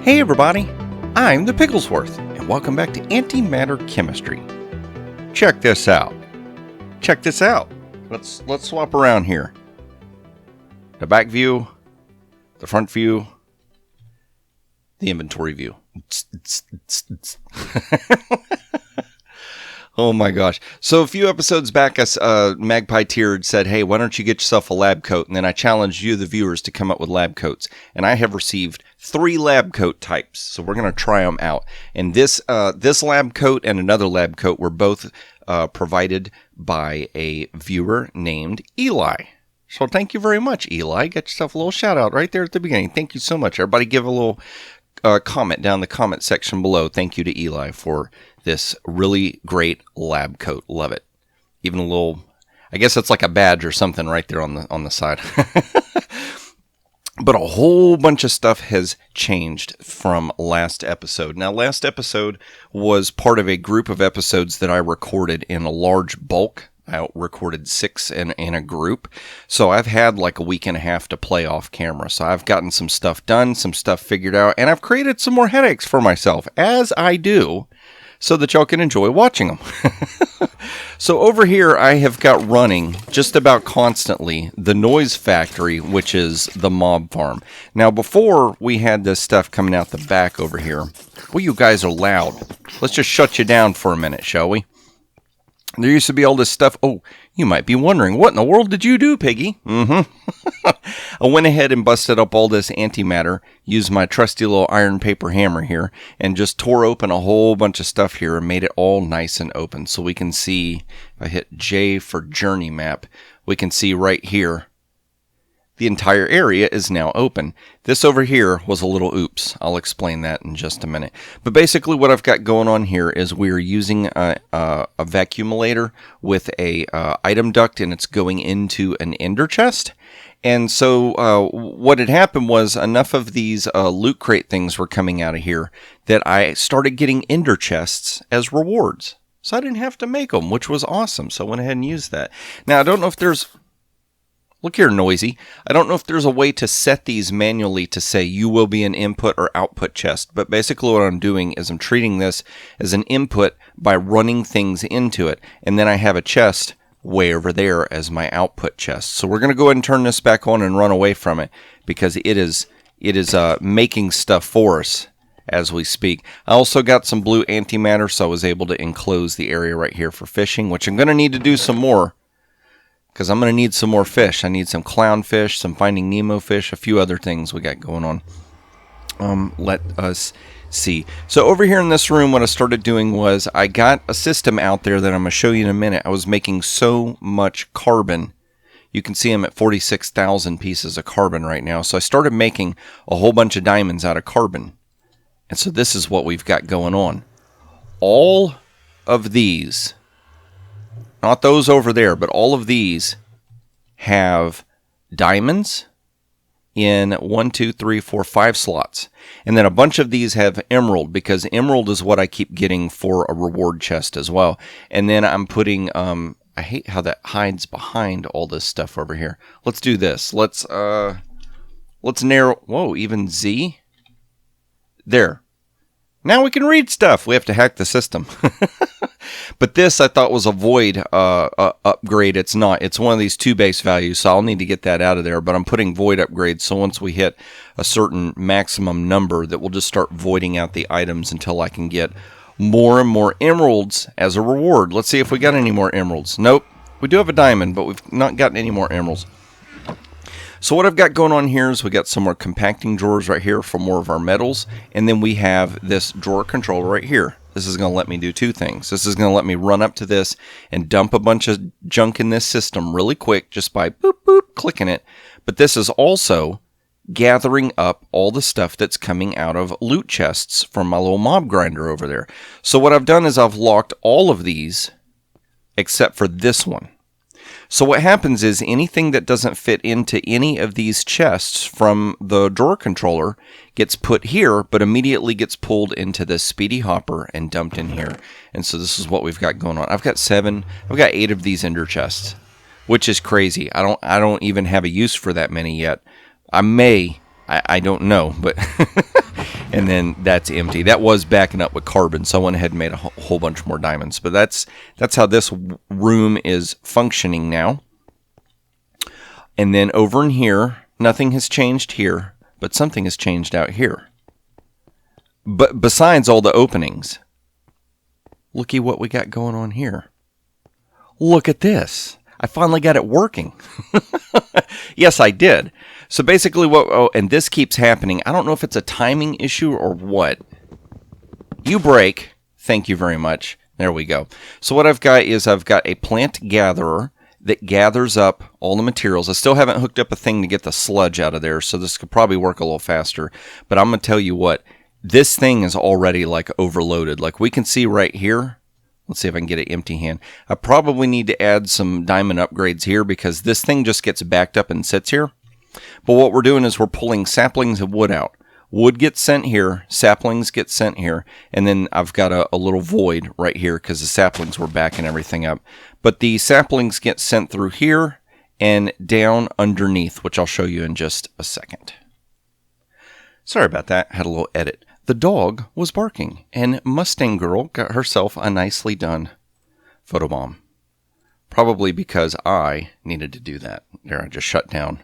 Hey everybody, I'm the Pigglesworth, and welcome back to Antimater Chemistry. Check this out. Let's swap around here. The back view, the front view, the inventory view. Oh my gosh. So a few episodes back, Magpie Tiered said, hey, why don't you get yourself a lab coat? And then I challenged you, the viewers, to come up with lab coats. And I have received 3 lab coat types. So we're going to try them out. And this lab coat and another lab coat were both provided by a viewer named Eli. So thank you very much, Eli. Get yourself a little shout out right there at the beginning. Thank you so much. Everybody give a little comment down in the comment section below. Thank you to Eli for this really great lab coat. Love it. Even a little, I guess it's like a badge or something right there on the side. But a whole bunch of stuff has changed from last episode. Now, last episode was part of a group of episodes that I recorded in a large bulk. I recorded 6 in a group. So I've had like a week and a half to play off camera. So I've gotten some stuff done, some stuff figured out, and I've created some more headaches for myself, as I do, so that y'all can enjoy watching them. So over here, I have got running just about constantly the Noise Factory, which is the mob farm. Now, before we had this stuff coming out the back over here, well, you guys are loud. Let's just shut you down for a minute, shall we? There used to be all this stuff. Oh, you might be wondering, what in the world did you do, Piggy? I went ahead and busted up all this antimatter, used my trusty little iron paper hammer here, and just tore open a whole bunch of stuff here and made it all nice and open. So we can see, if I hit J for journey map, we can see right here, the entire area is now open. This over here was a little oops. I'll explain that in just a minute. But basically what I've got going on here is we're using a vacuumulator with a item duct, and it's going into an ender chest. And so what had happened was enough of these loot crate things were coming out of here that I started getting ender chests as rewards. So I didn't have to make them, which was awesome. So I went ahead and used that. Now, I don't know if there's... Look here, Noisy. I don't know if there's a way to set these manually to say you will be an input or output chest, but basically what I'm doing is I'm treating this as an input by running things into it, and then I have a chest way over there as my output chest. So we're going to go ahead and turn this back on and run away from it because it is making stuff for us as we speak. I also got some blue antimatter, so I was able to enclose the area right here for fishing, which I'm going to need to do some more. Because I'm going to need some more fish. I need some clownfish, some Finding Nemo fish, a few other things we got going on. Let us see. So over here in this room, what I started doing was I got a system out there that I'm going to show you in a minute. I was making so much carbon. You can see I'm at 46,000 pieces of carbon right now. So I started making a whole bunch of diamonds out of carbon. And so this is what we've got going on. All of these... Not those over there, but all of these have diamonds in 1, 2, 3, 4, 5 slots. And then a bunch of these have emerald, because emerald is what I keep getting for a reward chest as well. And then I'm putting, I hate how that hides behind all this stuff over here. Let's do this. Let's narrow, whoa, even Z? There. Now we can read stuff. We have to hack the system. But this I thought was a void upgrade. It's not. It's one of these 2 base values, so I'll need to get that out of there. But I'm putting void upgrades, so once we hit a certain maximum number, that we'll just start voiding out the items until I can get more and more emeralds as a reward. Let's see if we got any more emeralds. Nope. We do have a diamond, but we've not gotten any more emeralds. So what I've got going on here is we got some more compacting drawers right here for more of our metals. And then we have this drawer controller right here. This is going to let me do 2 things. This is going to let me run up to this and dump a bunch of junk in this system really quick just by boop, boop, clicking it. But this is also gathering up all the stuff that's coming out of loot chests from my little mob grinder over there. So what I've done is I've locked all of these except for this one. So what happens is anything that doesn't fit into any of these chests from the drawer controller gets put here, but immediately gets pulled into this speedy hopper and dumped in here. And so this is what we've got going on. I've got 8 of these ender chests, which is crazy. I don't even have a use for that many yet. I may, I don't know, but And then that's empty. That was backing up with carbon, so I went ahead and made a whole bunch more diamonds. But that's how this room is functioning now. And then over in here, nothing has changed here, but something has changed out here. But besides all the openings, looky what we got going on here. Look at this. I finally got it working. Yes, I did. So basically and this keeps happening. I don't know if it's a timing issue or what. You break. Thank you very much. There we go. So what I've got is I've got a plant gatherer that gathers up all the materials. I still haven't hooked up a thing to get the sludge out of there, so this could probably work a little faster. But I'm going to tell you what, this thing is already like overloaded. Like we can see right here. Let's see if I can get an empty hand. I probably need to add some diamond upgrades here because this thing just gets backed up and sits here. But what we're doing is we're pulling saplings of wood out. Wood gets sent here, saplings get sent here, and then I've got a little void right here because the saplings were backing everything up. But the saplings get sent through here and down underneath, which I'll show you in just a second. Sorry about that, had a little edit. The dog was barking, and Mustang Girl got herself a nicely done photobomb. Probably because I needed to do that. There, I just shut down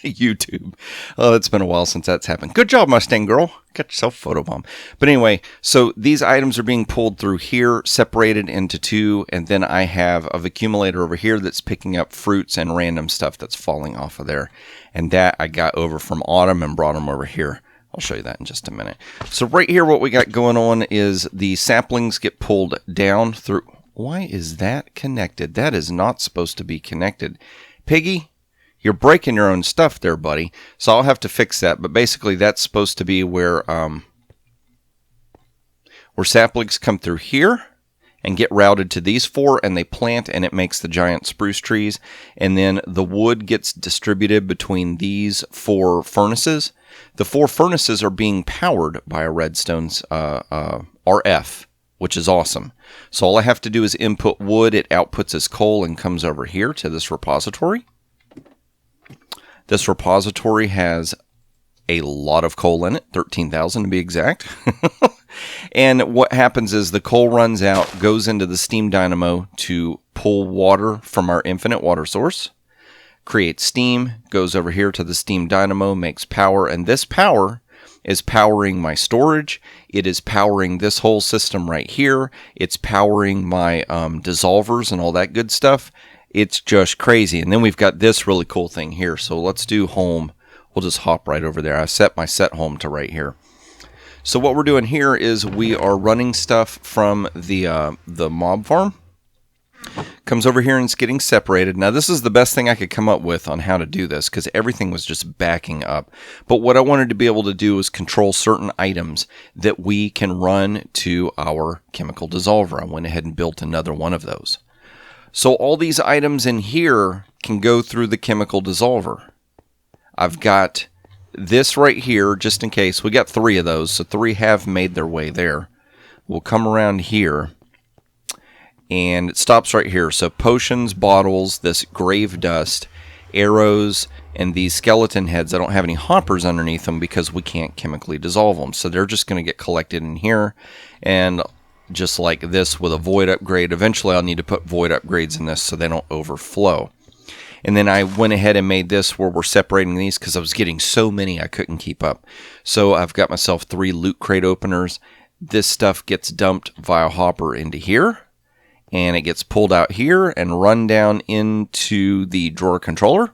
YouTube. Oh, it's been a while since that's happened. Good job, Mustang Girl. Got yourself a photobomb. But anyway, so these items are being pulled through here, separated into two, and then I have a accumulator over here that's picking up fruits and random stuff that's falling off of there. And that I got over from Autumn and brought them over here. I'll show you that in just a minute. So right here, what we got going on is the saplings get pulled down through. Why is that connected? That is not supposed to be connected. Piggy, you're breaking your own stuff there, buddy. So I'll have to fix that. But basically, that's supposed to be where saplings come through here and get routed to these four, and they plant, and it makes the giant spruce trees. And then the wood gets distributed between these four furnaces. The four furnaces are being powered by a redstone's RF, which is awesome. So all I have to do is input wood, it outputs as coal and comes over here to this repository. This repository has a lot of coal in it, 13,000 to be exact. And what happens is the coal runs out, goes into the steam dynamo to pull water from our infinite water source, creates steam, goes over here to the steam dynamo, makes power, and this power is powering my storage. It is powering this whole system right here. It's powering my dissolvers and all that good stuff. It's just crazy. And then we've got this really cool thing here. So let's do home. We'll just hop right over there. I set my set home to right here. So what we're doing here is we are running stuff from the mob farm. Comes over here and it's getting separated. Now this is the best thing I could come up with on how to do this because everything was just backing up. But what I wanted to be able to do is control certain items that we can run to our chemical dissolver. I went ahead and built another one of those. So all these items in here can go through the chemical dissolver. I've got this right here just in case. We got 3 of those, so 3 have made their way there. We'll come around here. And it stops right here. So potions, bottles, this grave dust, arrows, and these skeleton heads. I don't have any hoppers underneath them because we can't chemically dissolve them. So they're just going to get collected in here. And just like this with a void upgrade, eventually I'll need to put void upgrades in this so they don't overflow. And then I went ahead and made this where we're separating these because I was getting so many I couldn't keep up. So I've got myself 3 loot crate openers. This stuff gets dumped via hopper into here. And it gets pulled out here and run down into the drawer controller.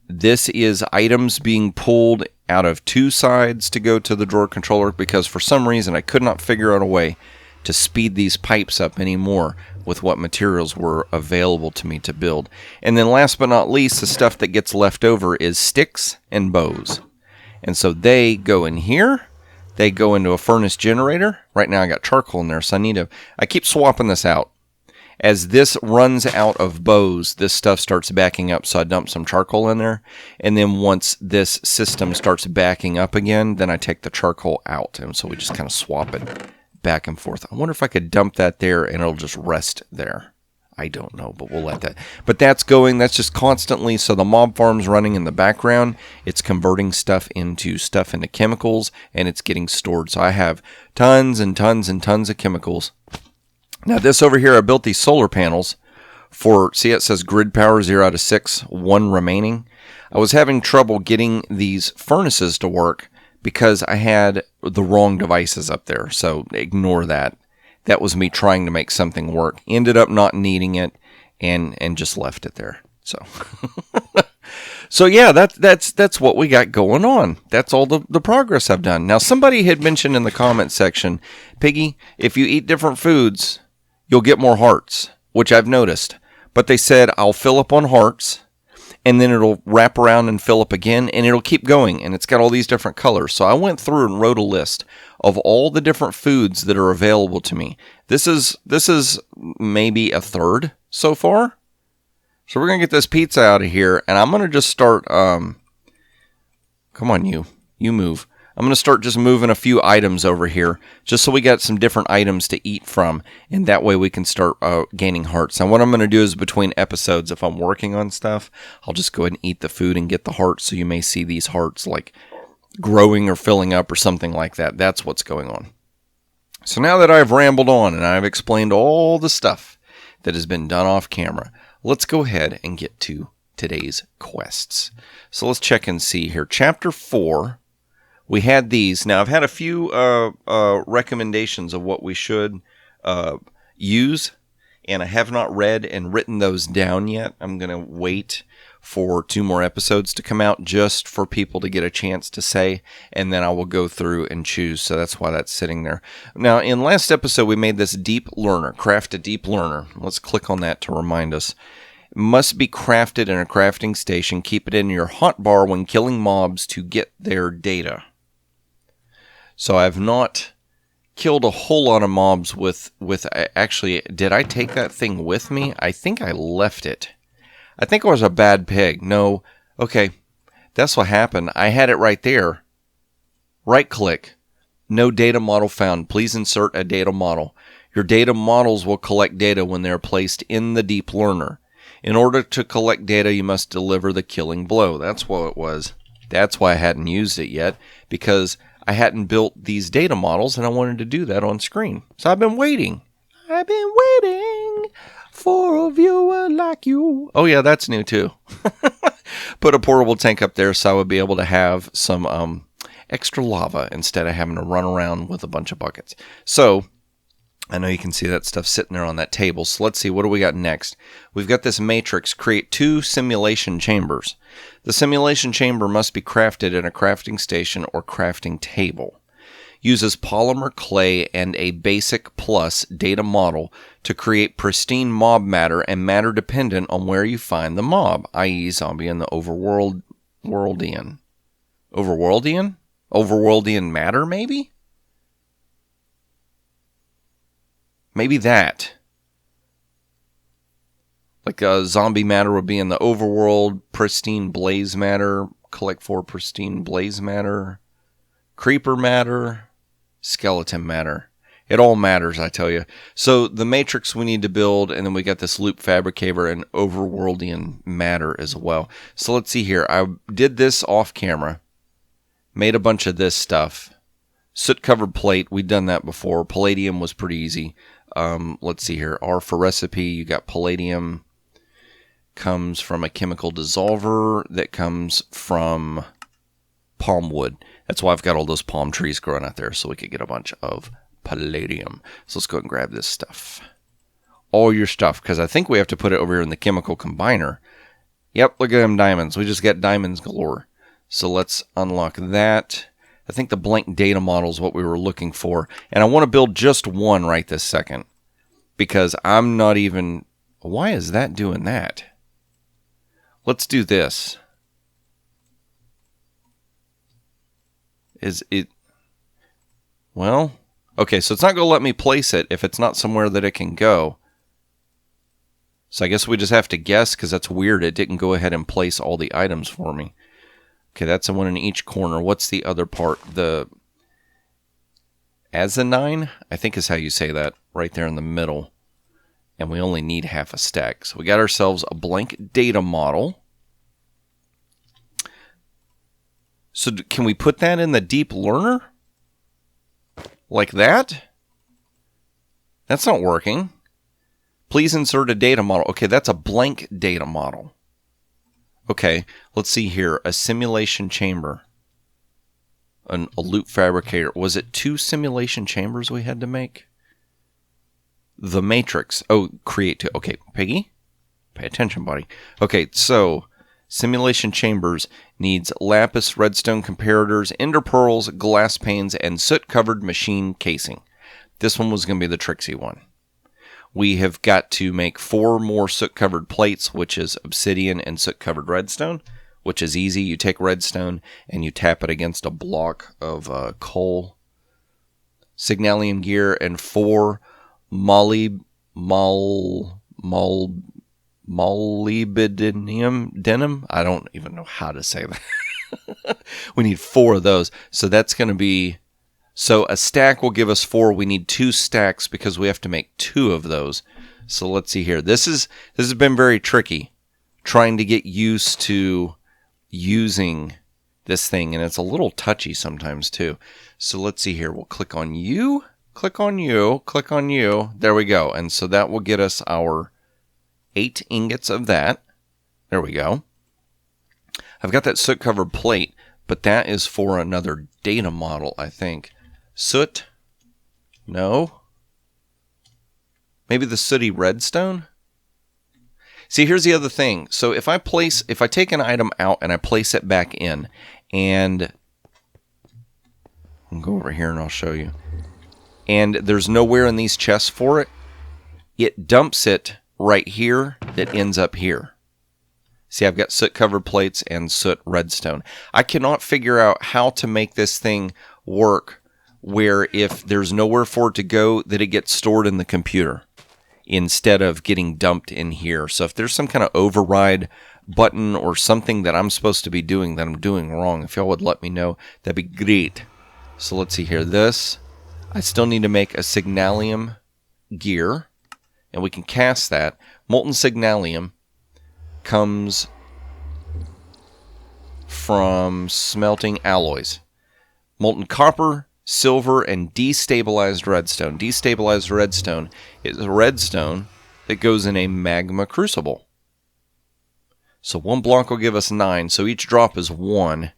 This is items being pulled out of 2 sides to go to the drawer controller because for some reason I could not figure out a way to speed these pipes up anymore with what materials were available to me to build. And then last but not least, the stuff that gets left over is sticks and bows. And so they go in here. They go into a furnace generator. Right now I got charcoal in there, so I keep swapping this out. As this runs out of bows, this stuff starts backing up, so I dump some charcoal in there. And then once this system starts backing up again, then I take the charcoal out. And so we just kind of swap it back and forth. I wonder if I could dump that there and it'll just rest there. I don't know, but we'll let that. But that's going. That's just constantly. So the mob farm's running in the background. It's converting stuff into chemicals, and it's getting stored. So I have tons and tons and tons of chemicals. Now this over here, I built these solar panels for, see it says grid power 0 out of 6, 1 remaining. I was having trouble getting these furnaces to work because I had the wrong devices up there. So ignore that. That was me trying to make something work. Ended up not needing it and just left it there. So so yeah, that's what we got going on. That's all the progress I've done. Now somebody had mentioned in the comment section, Piggy, if you eat different foods, you'll get more hearts, which I've noticed. But they said I'll fill up on hearts, and then it'll wrap around and fill up again, and it'll keep going, and it's got all these different colors. So I went through and wrote a list of all the different foods that are available to me. This is maybe a third so far. So we're going to get this pizza out of here, and I'm going to just start, come on, you move. I'm going to start just moving a few items over here, just so we got some different items to eat from, and that way we can start gaining hearts. Now what I'm going to do is between episodes, if I'm working on stuff, I'll just go ahead and eat the food and get the hearts, so you may see these hearts like growing or filling up or something like that. That's what's going on. So now that I've rambled on and I've explained all the stuff that has been done off camera, let's go ahead and get to today's quests. So let's check and see here. Chapter 4. We had these. Now, I've had a few recommendations of what we should use, and I have not read and written those down yet. I'm going to wait for 2 more episodes to come out just for people to get a chance to say, and then I will go through and choose. So that's why that's sitting there. Now, in last episode, we made this deep learner, craft a deep learner. Let's click on that to remind us. Must be crafted in a crafting station. Keep it in your hotbar when killing mobs to get their data. So I've not killed a whole lot of mobs with actually, did I take that thing with me? I think I left it. I think I was a bad pig. No. Okay. That's what happened. I had it right there. Right click. No data model found. Please insert a data model. Your data models will collect data when they are placed in the deep learner. In order to collect data, you must deliver the killing blow. That's what it was. That's why I hadn't used it yet, because I hadn't built these data models, and I wanted to do that on screen. So I've been waiting. I've been waiting for a viewer like you. Oh, yeah, that's new, too. Put a portable tank up there so I would be able to have some extra lava instead of having to run around with a bunch of buckets. So I know you can see that stuff sitting there on that table. So let's see, what do we got next? We've got this matrix. Create 2 simulation chambers. The simulation chamber must be crafted in a crafting station or crafting table. Uses polymer clay and a basic plus data model to create pristine mob matter and matter dependent on where you find the mob, i.e. zombie in the overworldian. Overworldian? Overworldian matter, maybe? Maybe that. Like zombie matter would be in the overworld, pristine blaze matter, collect 4 pristine blaze matter, creeper matter, skeleton matter. It all matters, I tell you. So the matrix we need to build, and then we got this loop fabricator and overworldian matter as well. So let's see here. I did this off camera, made a bunch of this stuff. Soot covered plate, we've done that before. Palladium was pretty easy. Let's see here. R for recipe, you got palladium. Comes from a chemical dissolver that comes from palm wood. That's why I've got all those palm trees growing out there, so we could get a bunch of palladium. So let's go ahead and grab this stuff. All your stuff, because I think we have to put it over here in the chemical combiner. Yep, look at them diamonds. We just got diamonds galore. So let's unlock that. I think the blank data model is what we were looking for. And I want to build just one right this second, because I'm not even... Why is that doing that? Let's do this. Is it... Well, okay, so it's not going to let me place it if it's not somewhere that it can go. So I guess we just have to guess, because that's weird. It didn't go ahead and place all the items for me. Okay, that's the one in each corner. What's the other part? The azininine, I think is how you say that, right there in the middle. and we only need half a stack. So we got ourselves a blank data model. So can we put that in the deep learner? Like that? That's not working. Please insert a data model. Okay, that's a blank data model. Okay, let's see here. A simulation chamber. A loop fabricator. Was it 2 simulation chambers we had to make? The matrix. Oh, create 2. Okay, Piggy, pay attention, buddy. Okay, so simulation chambers needs lapis, redstone comparators, ender pearls, glass panes, and soot-covered machine casing. This one was going to be the tricksy one. We have got to make 4 more soot-covered plates, which is obsidian and soot-covered redstone, which is easy. You take redstone and you tap it against a block of coal. Signalium gear and 4 molybdenum denim. I don't even know how to say that. We need 4 of those. So that's going to be... So a stack will give us 4. We need 2 stacks because we have to make 2 of those. So let's see here. This has been very tricky, trying to get used to using this thing, and it's a little touchy sometimes too. So let's see here. We'll click on you, click on you, click on you. There we go. And so that will get us our 8 ingots of that. There we go. I've got that soot covered plate, but that is for another data model, I think. Soot? No. Maybe the sooty redstone? See, here's the other thing. So if I take an item out and I place it back in, and I'll go over here and I'll show you. And there's nowhere in these chests for it, it dumps it right here that ends up here. See, I've got soot-covered plates and soot redstone. I cannot figure out how to make this thing work where if there's nowhere for it to go, that it gets stored in the computer instead of getting dumped in here. So if there's some kind of override button or something that I'm supposed to be doing that I'm doing wrong, if y'all would let me know, that'd be great. So let's see here. This, I still need to make a signalium gear, and we can cast that. Molten signalium comes from smelting alloys. Molten copper, silver, and destabilized redstone. Destabilized redstone is a redstone that goes in a magma crucible. So 1 block will give us 9, so each drop is 1.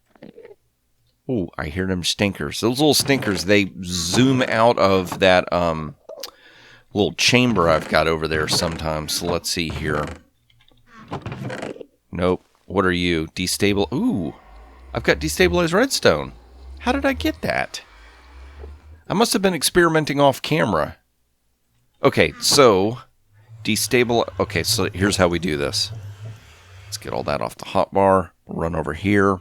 Ooh, I hear them stinkers. Those little stinkers, they zoom out of that little chamber I've got over there sometimes. So let's see here. Nope. What are you? Ooh, I've got destabilized redstone. How did I get that? I must have been experimenting off camera. Okay, so okay, so here's how we do this. Let's get all that off the hotbar. Run over here.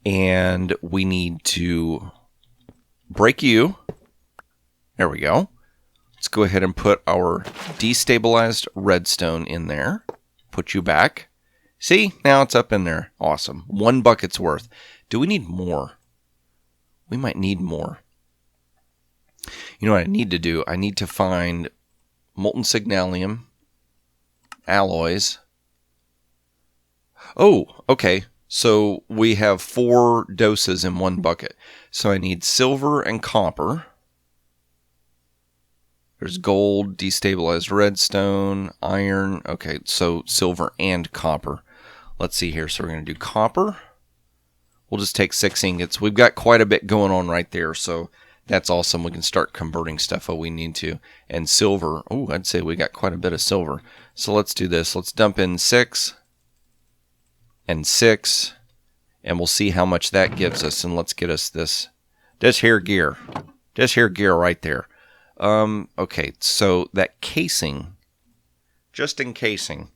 And we need to break you. There we go. Let's go ahead and put our destabilized redstone in there. Put you back. See? Now it's up in there. Awesome. 1 bucket's worth. Do we need more? We might need more. You know what I need to do? I need to find molten signalium, alloys. Oh, okay. So we have 4 doses in 1 bucket. So I need silver and copper. There's gold, destabilized redstone, iron. Okay, so silver and copper. Let's see here. So we're going to do copper. We'll just take 6 ingots. We've got quite a bit going on right there, so that's awesome. We can start converting stuff if we need to. And silver. Oh, I'd say we got quite a bit of silver. So let's do this. Let's dump in 6 and 6, and we'll see how much that gives us. And let's get us this here gear. This here gear right there. Okay, so that casing, just in casing,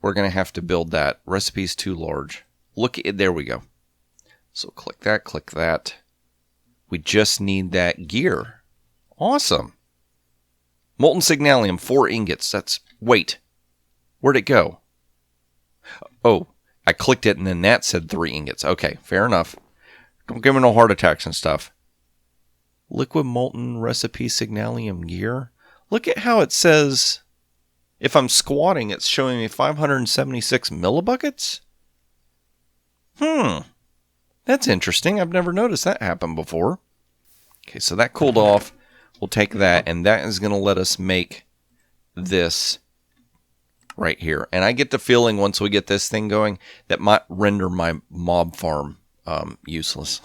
we're going to have to build that. Recipe's too large. Look, there we go. So click that, click that. We just need that gear. Awesome. Molten signalium, 4 ingots. Wait, where'd it go? Oh, I clicked it and then that said 3 ingots. Okay, fair enough. Don't give me no heart attacks and stuff. Liquid molten recipe signalium gear. Look at how it says, if I'm squatting, it's showing me 576 millibuckets. That's interesting. I've never noticed that happen before. Okay, so that cooled off. We'll take that, and that is going to let us make this right here. And I get the feeling once we get this thing going, that might render my mob farm useless.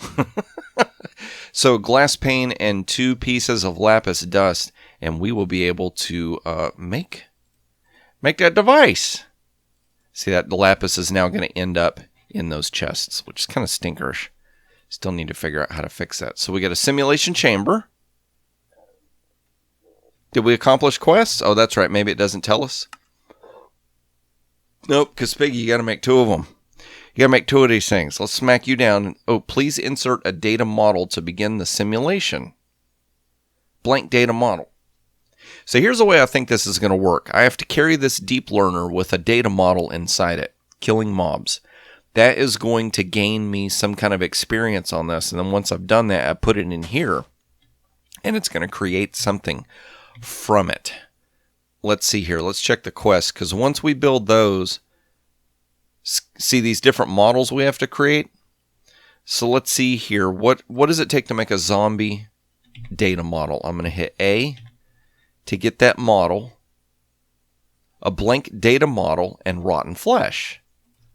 So glass pane and 2 pieces of lapis dust, and we will be able to make that device. See that the lapis is now going to end up in those chests, which is kind of stinkerish. Still need to figure out how to fix that. So we got a simulation chamber. Did we accomplish quests? Oh, that's right. Maybe it doesn't tell us. Nope, because Piggy, you got to make 2 of them. You got to make 2 of these things. Let's smack you down. Oh, please insert a data model to begin the simulation. Blank data model. So here's the way I think this is going to work. I have to carry this deep learner with a data model inside it, killing mobs. That is going to gain me some kind of experience on this. And then once I've done that, I put it in here. And it's going to create something from it. Let's see here. Let's check the quest. Because once we build those, see these different models we have to create? So let's see here. What does it take to make a zombie data model? I'm going to hit A to get that model. A blank data model and rotten flesh.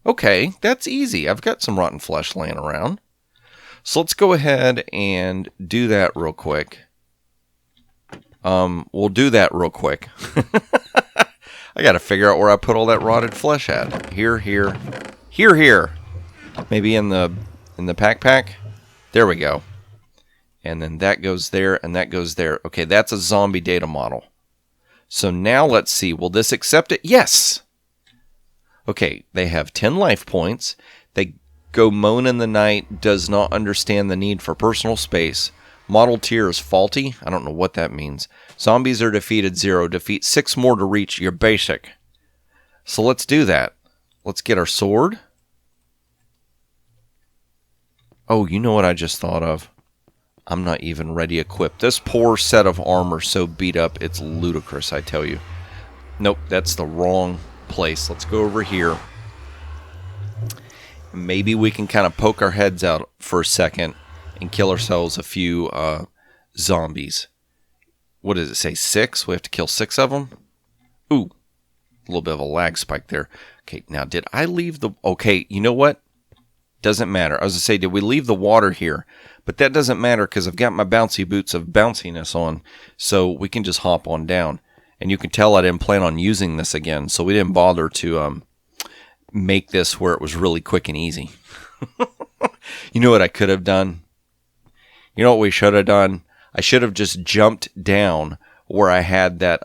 Okay, that's easy. I've got some rotten flesh laying around. So let's go ahead and do that real quick. We'll do that real quick. I got to figure out where I put all that rotted flesh at. Here. Maybe in the pack. There we go. And then that goes there, and that goes there. Okay, that's a zombie data model. So now let's see. Will this accept it? Yes! Okay, they have 10 life points. They go moan in the night, does not understand the need for personal space. Model tier is faulty. I don't know what that means. Zombies are defeated 0. Defeat 6 more to reach your basic. So let's do that. Let's get our sword. Oh, you know what I just thought of? I'm not even ready equipped. This poor set of armor so beat up, it's ludicrous, I tell you. Nope, that's the wrong place. Let's go over here. Maybe we can kind of poke our heads out for a second and kill ourselves a few zombies. What does it say? 6? We have to kill 6 of them? Ooh, a little bit of a lag spike there. Okay, now did I leave the... Okay, you know what? Doesn't matter. I was going to say, did we leave the water here? But that doesn't matter because I've got my bouncy boots of bounciness on, so we can just hop on down. And you can tell I didn't plan on using this again, so we didn't bother to make this where it was really quick and easy. You know what I could have done? You know what we should have done? I should have just jumped down where I had that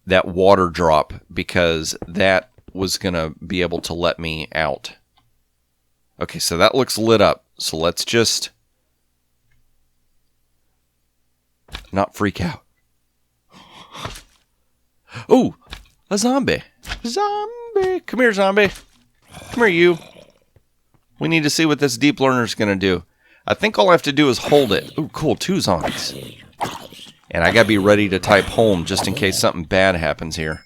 that water drop, because that was going to be able to let me out. Okay, so that looks lit up. So let's just not freak out. Oh, a zombie. Zombie. Come here, zombie. Come here, you. We need to see what this deep learner is going to do. I think all I have to do is hold it. Ooh, cool. 2 zombies. And I got to be ready to type home just in case something bad happens here.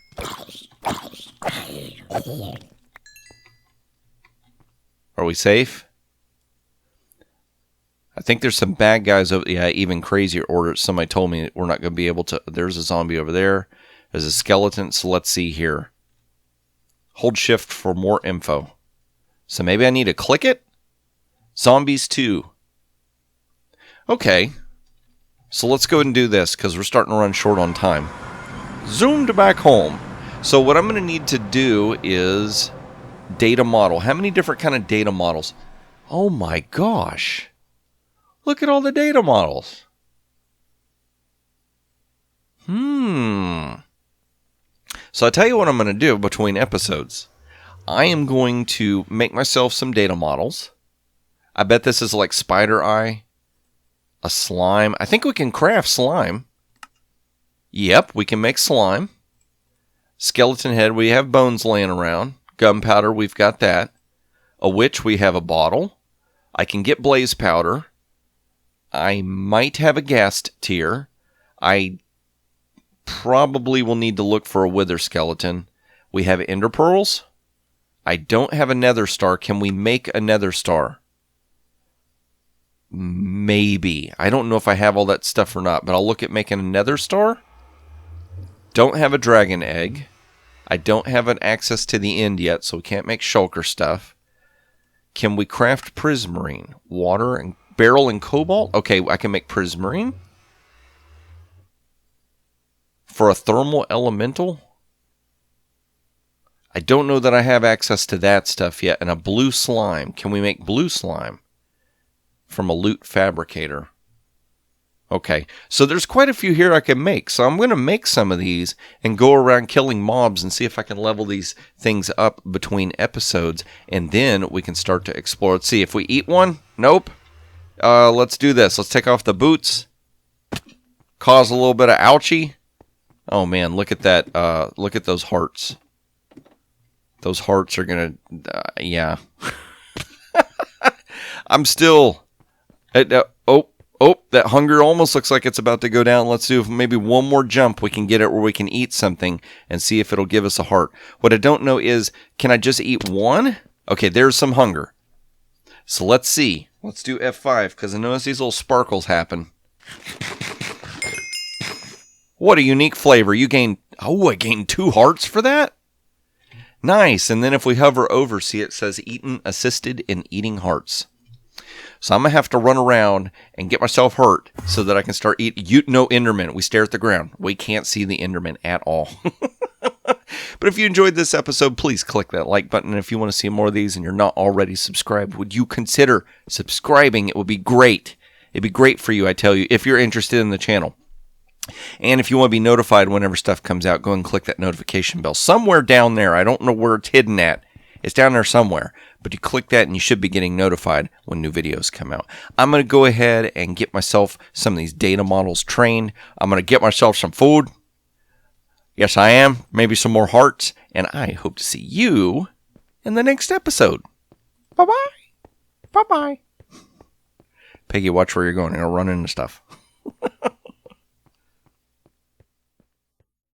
Are we safe? I think there's some bad guys over... Yeah, even crazier orders. Somebody told me we're not going to be able to... There's a zombie over there. There's a skeleton. So let's see here. Hold shift for more info. So maybe I need to click it? Zombies 2. Okay. So let's go ahead and do this, because we're starting to run short on time. Zoomed back home. So what I'm going to need to do is... Data model. How many different kind of data models? Oh my gosh. Look at all the data models. So I tell you what I'm going to do between episodes. I am going to make myself some data models. I bet this is like spider eye. A slime. I think we can craft slime. Yep, we can make slime. Skeleton head. We have bones laying around. Gunpowder, we've got that. A witch, we have a bottle. I can get blaze powder. I might have a ghast tier. I probably will need to look for a wither skeleton. We have ender pearls. I don't have a nether star. Can we make a nether star? Maybe. I don't know if I have all that stuff or not, but I'll look at making a nether star. Don't have a dragon egg. I don't have an access to the end yet, so we can't make shulker stuff. Can we craft prismarine? Water and beryl and cobalt? Okay, I can make prismarine. For a thermal elemental? I don't know that I have access to that stuff yet. And a blue slime. Can we make blue slime? From a loot fabricator. Okay, so there's quite a few here I can make. So I'm going to make some of these and go around killing mobs and see if I can level these things up between episodes. And then we can start to explore. Let's see if we eat one. Nope. Let's do this. Let's take off the boots. Cause a little bit of ouchie. Oh man, look at that. Look at those hearts. Those hearts are going to... yeah. I'm still... Oh, that hunger almost looks like it's about to go down. Let's do maybe one more jump. We can get it where we can eat something and see if it'll give us a heart. What I don't know is, can I just eat one? Okay, there's some hunger. So let's see. Let's do F5 because I notice these little sparkles happen. What a unique flavor. You gain... Oh, I gained 2 hearts for that? Nice. And then if we hover over, see it says eaten, assisted in eating hearts. So I'm going to have to run around and get myself hurt so that I can start eating. No Enderman. We stare at the ground. We can't see the Enderman at all. But if you enjoyed this episode, please click that like button. And if you want to see more of these and you're not already subscribed, would you consider subscribing? It would be great. It'd be great for you, I tell you, if you're interested in the channel. And if you want to be notified whenever stuff comes out, go and click that notification bell. Somewhere down there. I don't know where it's hidden at. It's down there somewhere. But you click that and you should be getting notified when new videos come out. I'm going to go ahead and get myself some of these data models trained. I'm going to get myself some food. Yes, I am. Maybe some more hearts. And I hope to see you in the next episode. Bye-bye. Bye-bye. Piggy, watch where you're going. You're going to run into stuff.